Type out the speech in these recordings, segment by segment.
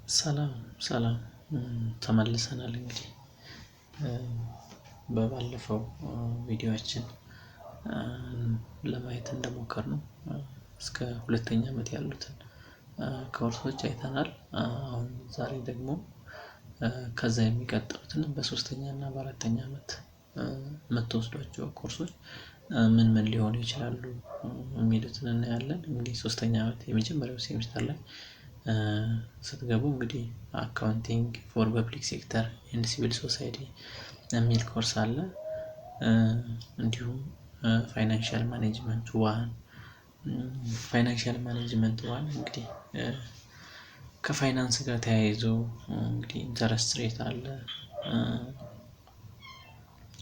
ሰላም ተመልሰናል። እንግዲህ በባለፈው ቪዲዮአችን ለማየት እንደሞከርነው እስከ ሁለተኛ ዓመት ያሉትን ኮርሶች አይተናል። አሁን ዛሬ ደግሞ ከዛ የሚቀጥሉትን በሶስተኛ እና በአራተኛ ዓመት የምትወስዷቸው ኮርሶች ምን ምን ሊሆኑ ይችላሉ የሚሉትን እናያለን። እንግዲህ ሶስተኛ ዓመት የመጀመሪያው ሴሚስተር ላይ ስትገቡ እንግዲህ አካውንቲንግ ፎር ፐብሊክ ሴክተር ኤንድ ሲቪል ሶሳይቲ የሚል ኮርስ አለ። እንዲሁም ፋይናንሻል ማኔጅመንት ዋን እንግዲህ ከፋይናንስ ጋር ተያይዞ እንግዲህ ኢንተረስት ሬት አለ፣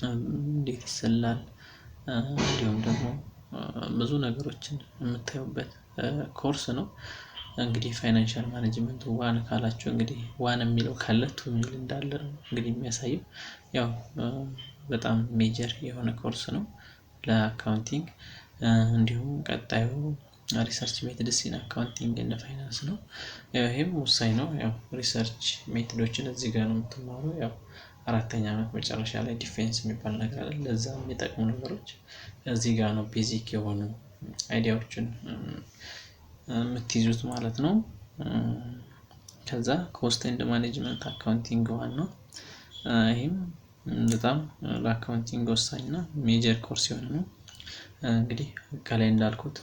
እንዴት ይሰላል፣ እንዲሁም ደግሞ ብዙ ነገሮችን የምታዩበት ኮርስ ነው። እንግዲህ ፋይናንሻል ማኔጅመንት ዋን ካላችሁ እንግዲህ ዋን የሚለው ካለ ቱ የሚል እንዳለ ነው እንግዲህ የሚያሳየው። ያው በጣም ሜጀር የሆነ ኮርስ ነው ለአካውንቲንግ። እንዲሁም ቀጣዩ ሪሰርች ሜትድስ ኢን አካውንቲንግ እና ፋይናንስ ነው። ይሄም ወሳኝ ነው። ያው ሪሰርች ሜትዶችን እዚህ ጋር ነው የምትማረው። ያው አራተኛ ዓመት መጨረሻ ላይ ዲፌንስ የሚባል ነገር አለ። ለዛ የሚጠቅሙ ነገሮች እዚህ ጋር ነው ቤዚክ የሆኑ አይዲያዎችን የምትይዙት ማለት ነው። ከዛ ኮስት ኤንድ ማኔጅመንት አካውንቲንግ ዋን ነው። ይሄም በጣም ለአካውንቲንግ ወሳኝ እና ሜጀር ኮርስ የሆነ ነው። እንግዲህ ከላይ እንዳልኩት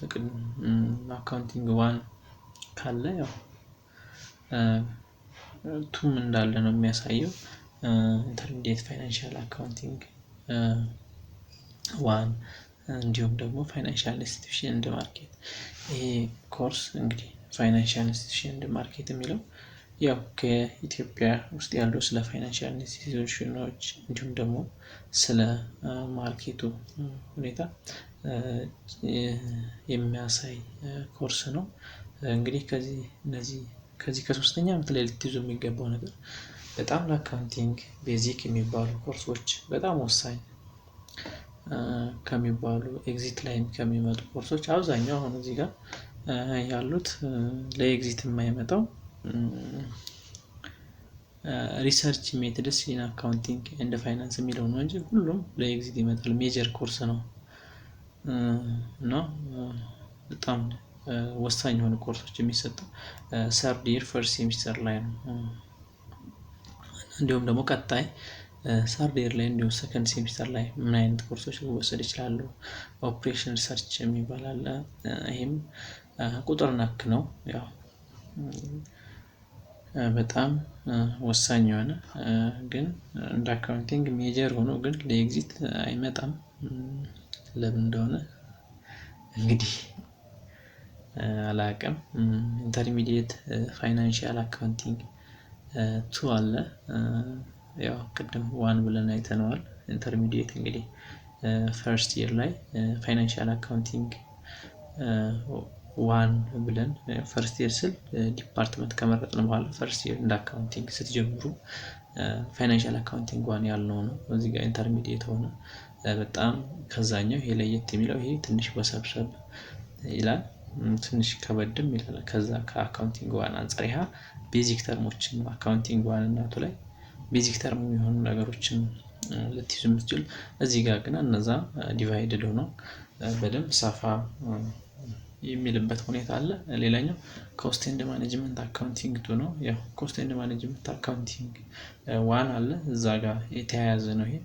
አካውንቲንግ ዋን ካለ ያው ቱም እንዳለ ነው የሚያሳየው። ኢንተርሚዲየት ፋይናንሻል አካውንቲንግ ዋን እንዲሁም ደግሞ ፋይናንሻል ኢንስቲትዩሽን ኤንድ ማርኬት። ይሄ ኮርስ እንግዲህ ፋይናንሻል ኢንስቲትዩሽን ኤንድ ማርኬት የሚለው ያው ከኢትዮጵያ ውስጥ ያለው ስለ ፋይናንሻል ኢንስቲትዩሽኖች እንዲሁም ደግሞ ስለ ማርኬቱ ሁኔታ የሚያሳይ ኮርስ ነው። እንግዲህ ከዚህ ከሶስተኛ ዓመት ላይ ልትይዙ የሚገባው ነገር በጣም ለአካውንቲንግ ቤዚክ የሚባሉ ኮርሶች በጣም ወሳኝ ከሚባሉ ኤግዚት ላይ ከሚመጡ ኮርሶች አብዛኛው አሁን እዚህ ጋር ያሉት ለኤግዚት የማይመጣው ሪሰርች ሜትድስ ኢን አካውንቲንግ ኤንድ ፋይናንስ የሚለው ነው እንጂ ሁሉም ለኤግዚት ይመጣል። ሜጀር ኮርስ ነው እና በጣም ወሳኝ የሆኑ ኮርሶች የሚሰጠው ሰርድ ይር ፈርስት ሴሚስተር ላይ ነው። እንዲሁም ደግሞ ቀጣይ ሰርድ ይር ላይ እንዲሁም ሰከንድ ሴሚስተር ላይ ምን አይነት ኮርሶች ሊወሰድ ይችላሉ? ኦፕሬሽን ሪሰርች የሚባል አለ። ይሄም ቁጥር ነክ ነው። ያው በጣም ወሳኝ የሆነ ግን እንደ አካውንቲንግ ሜጀር ሆኖ ግን ለኤግዚት አይመጣም። ለምን እንደሆነ እንግዲህ አላውቅም። ኢንተርሚዲየት ፋይናንሻል አካውንቲንግ ቱ አለ። ያው ቅድም ዋን ብለን አይተነዋል። ኢንተርሚዲየት እንግዲህ ፈርስት ይር ላይ ፋይናንሻል አካውንቲንግ ዋን ብለን ፈርስት ይር ስል ዲፓርትመንት ከመረጥን በኋላ ፈርስት ይር እንደ አካውንቲንግ ስትጀምሩ ፋይናንሻል አካውንቲንግ ዋን ያልነው ነው። እዚህ ጋር ኢንተርሚዲየት ሆነ በጣም ከዛኛው ይሄ ለየት የሚለው ይሄ ትንሽ ወሰብሰብ ይላል፣ ትንሽ ከበድም ይላል። ከዛ ከአካውንቲንግ ዋን አንፃር ይሄ ቤዚክ ተርሞችን አካውንቲንግ ዋን እናቱ ላይ ቤዚክ ተርም የሚሆኑ ነገሮችን ልትይዙ የምትችሉ እዚህ ጋር ግን እነዛ ዲቫይድድ ሆኖ በደንብ ሰፋ የሚልበት ሁኔታ አለ። ሌላኛው ኮስት ኤንድ ማኔጅመንት አካውንቲንግ ቱ ነው። ያው ኮስት ኤንድ ማኔጅመንት አካውንቲንግ ዋን አለ እዛ ጋር የተያያዘ ነው ይሄ።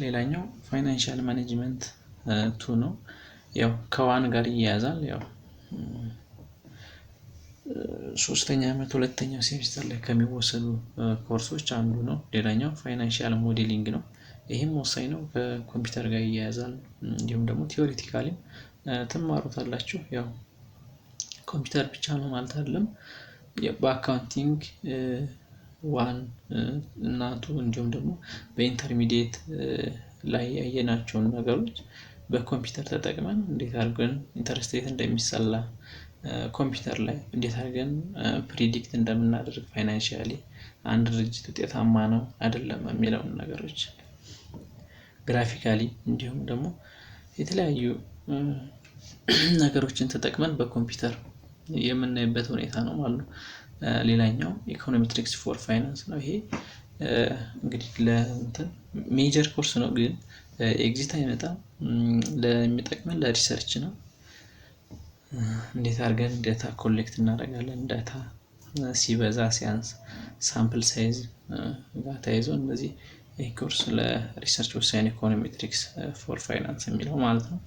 ሌላኛው ፋይናንሻል ማኔጅመንት ቱ ነው። ያው ከዋን ጋር ይያያዛል። ያው ሶስተኛ ዓመት ሁለተኛው ሴሚስተር ላይ ከሚወሰዱ ኮርሶች አንዱ ነው። ሌላኛው ፋይናንሻል ሞዴሊንግ ነው። ይሄም ወሳኝ ነው፣ ከኮምፒውተር ጋር ይያያዛል። እንዲሁም ደግሞ ቲዮሪቲካሊም ትማሩታላችሁ። ያው ኮምፒውተር ብቻ ነው ማለት አይደለም። በአካውንቲንግ ዋን እና ቱ እንዲሁም ደግሞ በኢንተርሚዲየት ላይ ያየናቸውን ነገሮች በኮምፒውተር ተጠቅመን እንዴት አድርገን ኢንተረስት ሬት እንደሚሰላ ኮምፒውተር ላይ እንዴት አድርገን ፕሪዲክት እንደምናደርግ ፋይናንሻሊ አንድ ድርጅት ውጤታማ ነው አይደለም የሚለውን ነገሮች ግራፊካሊ እንዲሁም ደግሞ የተለያዩ ነገሮችን ተጠቅመን በኮምፒውተር የምናይበት ሁኔታ ነው ማለት ነው። ሌላኛው ኢኮኖሜትሪክስ ፎር ፋይናንስ ነው። ይሄ እንግዲህ ለእንትን ሜጀር ኮርስ ነው፣ ግን ኤግዚት አይመጣም። ለሚጠቅመን ለሪሰርች ነው። እንዴት አድርገን ዳታ ኮሌክት እናደርጋለን፣ ዳታ ሲበዛ ሲያንስ፣ ሳምፕል ሳይዝ ጋር ተያይዞ እነዚህ ይህ ኮርስ ለሪሰርች ወሳኝ ኢኮኖሜትሪክስ ፎር ፋይናንስ የሚለው ማለት ነው።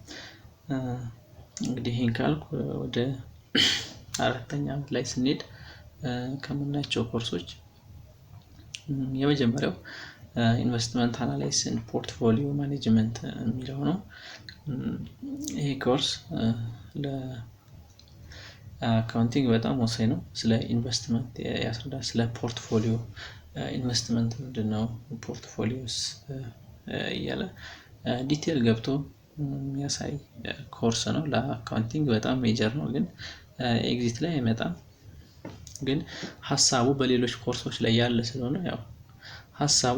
እንግዲህ ይህን ካልኩ ወደ አራተኛ ዓመት ላይ ስንሄድ ከምናያቸው ኮርሶች የመጀመሪያው ኢንቨስትመንት አናላይሲስ ፖርትፎሊዮ ማኔጅመንት የሚለው ነው። ይሄ ኮርስ ለአካውንቲንግ በጣም ወሳኝ ነው። ስለ ኢንቨስትመንት ያስረዳል። ስለ ፖርትፎሊዮ ኢንቨስትመንት ምንድን ነው፣ ፖርትፎሊዮስ እያለ ዲቴል ገብቶ የሚያሳይ ኮርስ ነው። ለአካውንቲንግ በጣም ሜጀር ነው፣ ግን ኤግዚት ላይ አይመጣም። ግን ሀሳቡ በሌሎች ኮርሶች ላይ ያለ ስለሆነ ያው ሀሳቡ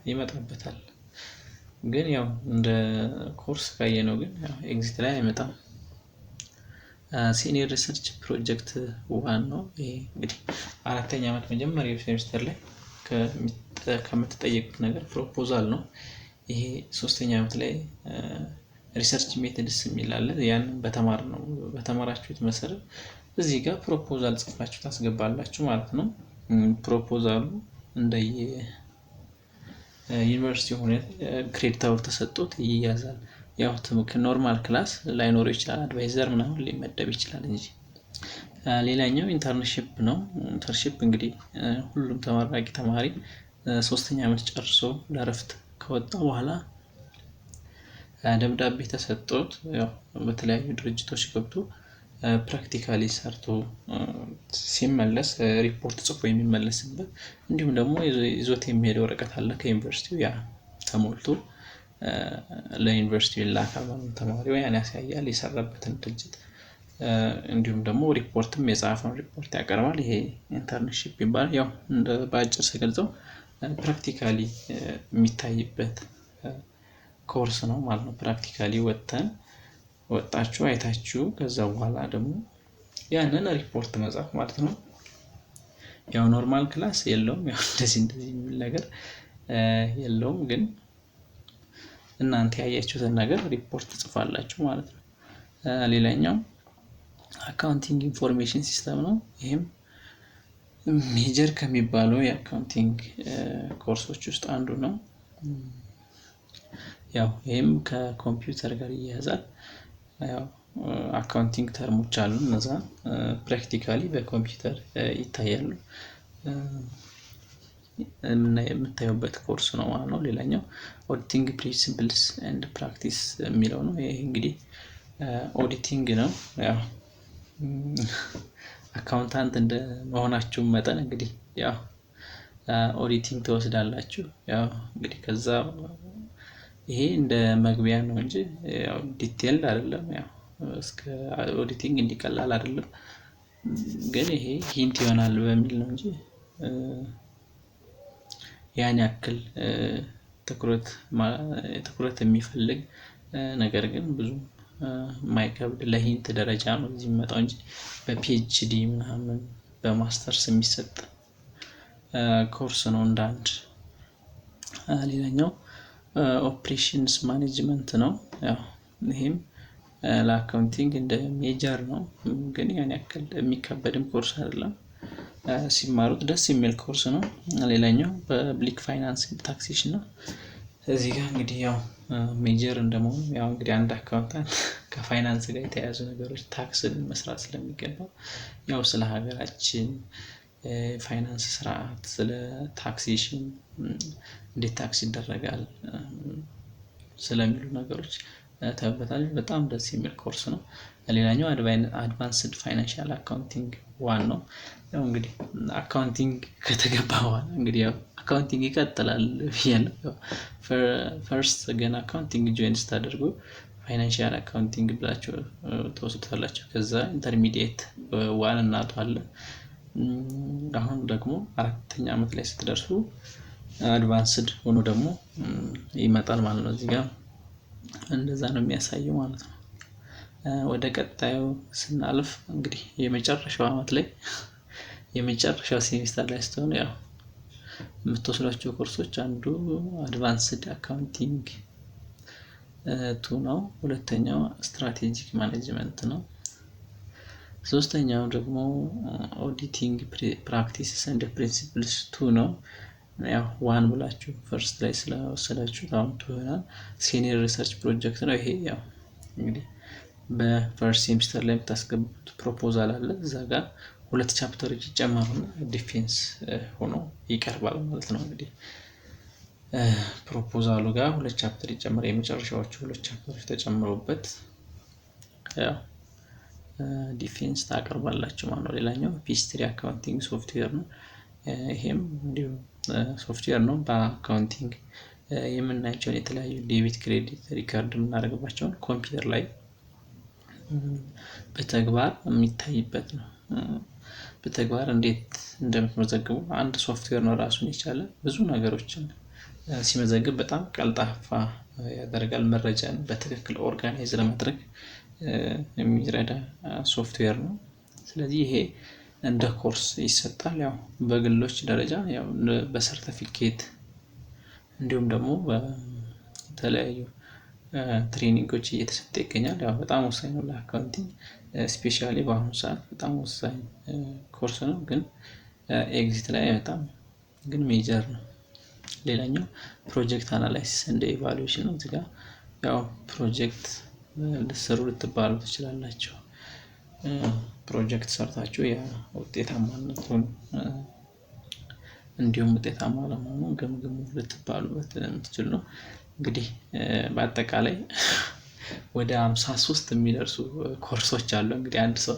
ይመጣበታል። ግን ያው እንደ ኮርስ ካየነው ግን ያው ኤግዚት ላይ አይመጣም። ሲኒየር ሪሰርች ፕሮጀክት ዋን ነው። ይሄ እንግዲህ አራተኛ ዓመት መጀመሪያ ሴሚስተር ላይ ከምትጠየቁት ነገር ፕሮፖዛል ነው። ይሄ ሶስተኛ ዓመት ላይ ሪሰርች ሜቶድስ የሚል አለ። ያንን በተማራችሁት መሰረት እዚህ ጋር ፕሮፖዛል ጽፋችሁ ታስገባላችሁ ማለት ነው። ፕሮፖዛሉ እንደየ ዩኒቨርሲቲ ሁኔታ ክሬዲት አወር ተሰጥቶት ይያዛል። ያው ኖርማል ክላስ ላይኖረው ይችላል፣ አድቫይዘር ምናምን ሊመደብ ይችላል እንጂ። ሌላኛው ኢንተርንሺፕ ነው። ኢንተርንሺፕ እንግዲህ ሁሉም ተመራቂ ተማሪ ሶስተኛ ዓመት ጨርሶ ለእረፍት ከወጣ በኋላ ደብዳቤ ተሰጥቶት ያው በተለያዩ ድርጅቶች ገብቶ ፕራክቲካሊ ሰርቶ ሲመለስ ሪፖርት ጽፎ የሚመለስበት፣ እንዲሁም ደግሞ ይዞት የሚሄድ ወረቀት አለ ከዩኒቨርሲቲው፣ ያ ተሞልቶ ለዩኒቨርሲቲው ይላካል ማለት ነው። ተማሪው ያን ያሳያል የሰራበትን ድርጅት፣ እንዲሁም ደግሞ ሪፖርትም የጻፈውን ሪፖርት ያቀርባል። ይሄ ኢንተርንሺፕ ይባላል። ያው እንደ በአጭር ስገልጸው ፕራክቲካሊ የሚታይበት ኮርስ ነው ማለት ነው። ፕራክቲካሊ ወጣችሁ አይታችሁ ከዛ በኋላ ደግሞ ያንን ሪፖርት መጻፍ ማለት ነው። ያው ኖርማል ክላስ የለውም፣ ያው እንደዚህ የሚል ነገር የለውም። ግን እናንተ ያያችሁትን ነገር ሪፖርት ጽፋላችሁ ማለት ነው። ሌላኛው አካውንቲንግ ኢንፎርሜሽን ሲስተም ነው። ይሄም ሜጀር ከሚባለው የአካውንቲንግ ኮርሶች ውስጥ አንዱ ነው። ያው ይሄም ከኮምፒውተር ጋር ይያያዛል። ያው አካውንቲንግ ተርሞች አሉ፣ እነዛ ፕራክቲካሊ በኮምፒውተር ይታያሉ። የምታዩበት ኮርስ ነው ማለት ነው። ሌላኛው ኦዲቲንግ ፕሪንሲፕልስ ኤንድ ፕራክቲስ የሚለው ነው። ይሄ እንግዲህ ኦዲቲንግ ነው። ያው አካውንታንት እንደ መሆናችሁ መጠን እንግዲህ ያው ኦዲቲንግ ትወስዳላችሁ። ያው እንግዲህ ከዛ ይሄ እንደ መግቢያ ነው እንጂ ያው ዲቴል አይደለም። ያው እስከ ኦዲቲንግ እንዲቀላል አይደለም፣ ግን ይሄ ሂንት ይሆናል በሚል ነው እንጂ ያን ያክል ትኩረት የሚፈልግ ነገር ግን ብዙ የማይከብድ ለሂንት ደረጃ ነው እዚህ የሚመጣው እንጂ በፒኤችዲ ምናምን በማስተርስ የሚሰጥ ኮርስ ነው እንዳንድ። ሌላኛው ኦፕሬሽንስ ማኔጅመንት ነው። ያው ይሄም ለአካውንቲንግ እንደ ሜጀር ነው፣ ግን ያን ያክል የሚከበድም ኮርስ አይደለም። ሲማሩት ደስ የሚል ኮርስ ነው። ሌላኛው ፐብሊክ ፋይናንስ ታክሴሽን ነው። እዚህ ጋር እንግዲህ ያው ሜጀር እንደመሆኑ ያው እንግዲህ አንድ አካውንታንት ከፋይናንስ ጋር የተያያዙ ነገሮች ታክስን መስራት ስለሚገባው ያው ስለ ሀገራችን ፋይናንስ ስርዓት፣ ስለ ታክሴሽን እንዴት ታክስ ይደረጋል ስለሚሉ ነገሮች ተበታል። በጣም ደስ የሚል ኮርስ ነው። ሌላኛው አድቫንስድ ፋይናንሻል አካውንቲንግ ዋን ነው። ያው እንግዲህ አካውንቲንግ ከተገባ በኋላ እንግዲህ ያው አካውንቲንግ ይቀጥላል ብያለሁ። ፈርስት ግን አካውንቲንግ ጆይን ስታደርጉ ፋይናንሻል አካውንቲንግ ብላችሁ ተወስዱታላችሁ። ከዛ ኢንተርሚዲየት ዋን እና ቱ አለ። አሁን ደግሞ አራተኛ ዓመት ላይ ስትደርሱ አድቫንስድ ሆኖ ደግሞ ይመጣል ማለት ነው። እዚህ ጋር እንደዛ ነው የሚያሳየው ማለት ነው። ወደ ቀጣዩ ስናልፍ እንግዲህ የመጨረሻው አመት ላይ የመጨረሻው ሴሚስተር ላይ ስትሆኑ ያው የምትወስዷቸው ኮርሶች አንዱ አድቫንስድ አካውንቲንግ ቱ ነው። ሁለተኛው ስትራቴጂክ ማኔጅመንት ነው። ሶስተኛው ደግሞ ኦዲቲንግ ፕራክቲስስ ኤንድ ፕሪንሲፕልስ ቱ ነው። ያው ዋን ብላችሁ ፈርስት ላይ ስለወሰዳችሁ አሁን ቱ ይሆናል። ሲኒየር ሪሰርች ፕሮጀክት ነው። ይሄ ያው እንግዲህ በፈርስት ሴሚስተር ላይ የምታስገቡት ፕሮፖዛል አለ። እዛ ጋር 2 ቻፕተሮች ይጨመሩና ዲፌንስ ሆኖ ይቀርባል ማለት ነው። እንግዲህ ፕሮፖዛሉ ጋር 2 ቻፕተር ይጨመራል። የመጨረሻዎቹ 2 ቻፕተሮች ተጨምረውበት ያው ዲፌንስ ታቀርባላችሁ ማለት ነው። ሌላኛው ፒስትሪ አካውንቲንግ ሶፍትዌር ነው። ይሄም እንዲሁ ሶፍትዌር ነው። በአካውንቲንግ የምናያቸውን የተለያዩ ዴቢት ክሬዲት ሪካርድ የምናደርግባቸውን ኮምፒውተር ላይ በተግባር የሚታይበት ነው። በተግባር እንዴት እንደምትመዘግቡ አንድ ሶፍትዌር ነው ራሱን የቻለ ብዙ ነገሮችን ሲመዘግብ በጣም ቀልጣፋ ያደርጋል። መረጃን በትክክል ኦርጋናይዝ ለማድረግ የሚረዳ ሶፍትዌር ነው። ስለዚህ ይሄ እንደ ኮርስ ይሰጣል። ያው በግሎች ደረጃ ያው በሰርቲፊኬት እንዲሁም ደግሞ በተለያዩ ትሬኒንጎች እየተሰጠ ይገኛል። ያው በጣም ወሳኝ ነው ለአካውንቲንግ ስፔሻሊ በአሁኑ ሰዓት በጣም ወሳኝ ኮርስ ነው። ግን ኤግዚት ላይ በጣም ግን ሜጀር ነው። ሌላኛው ፕሮጀክት አናላይሲስ እንደ ኢቫሉዌሽን ነው። እዚህ ጋር ያው ፕሮጀክት ልትሰሩ ልትባሉ ትችላላችሁ። ፕሮጀክት ሰርታችሁ ያ ውጤታማነቱን እንዲሁም ውጤታማ ለመሆኑ ገምግሙ ልትባሉበት የምትችሉ ነው። እንግዲህ በአጠቃላይ ወደ 53 የሚደርሱ ኮርሶች አሉ። እንግዲህ አንድ ሰው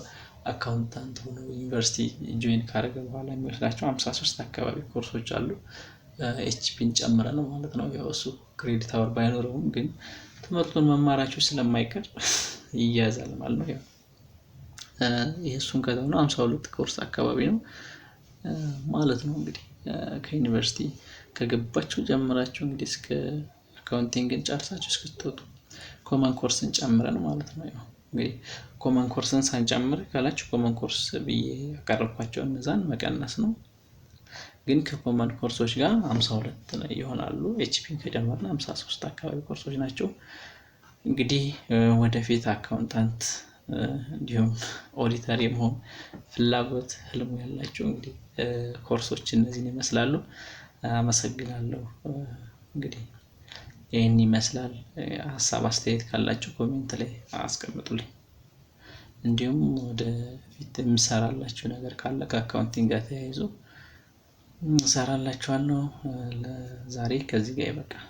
አካውንታንት ሆኖ ዩኒቨርሲቲ ጆይን ካደረገ በኋላ የሚወስዳቸው 53 አካባቢ ኮርሶች አሉ። ኤችፒን ጨምረ ነው ማለት ነው። ያው እሱ ክሬዲት አወር ባይኖረውም ግን ትምህርቱን መማራችሁ ስለማይቀር ይያዛል ማለት ነው። ያው የእሱን ከተው ነው 52 ኮርስ አካባቢ ነው ማለት ነው። እንግዲህ ከዩኒቨርሲቲ ከገባችሁ ጀምራችሁ እንግዲህ እስከ አካውንቲንግን ጨርሳችሁ እስክትወጡ ኮመን ኮርስን ጨምረን ማለት ነው። ያው እንግዲህ ኮመን ኮርስን ሳንጨምር ካላችሁ ኮመን ኮርስ ብዬ ያቀረብኳቸው እነዛን መቀነስ ነው። ግን ከኮመን ኮርሶች ጋር 52 ይሆናሉ። ኤችፒን ከጨመርን 53 አካባቢ ኮርሶች ናቸው። እንግዲህ ወደፊት አካውንታንት እንዲሁም ኦዲተር የመሆን ፍላጎት ህልሙ ያላቸው እንግዲህ ኮርሶች እነዚህን ይመስላሉ። አመሰግናለሁ። እንግዲህ ይህን ይመስላል። ሀሳብ አስተያየት ካላችሁ ኮሜንት ላይ አስቀምጡልኝ። እንዲሁም ወደፊት የምሰራላችሁ ነገር ካለ ከአካውንቲንግ ጋር ተያይዞ እሰራላችኋለሁ። ለዛሬ ከዚህ ጋር ይበቃል።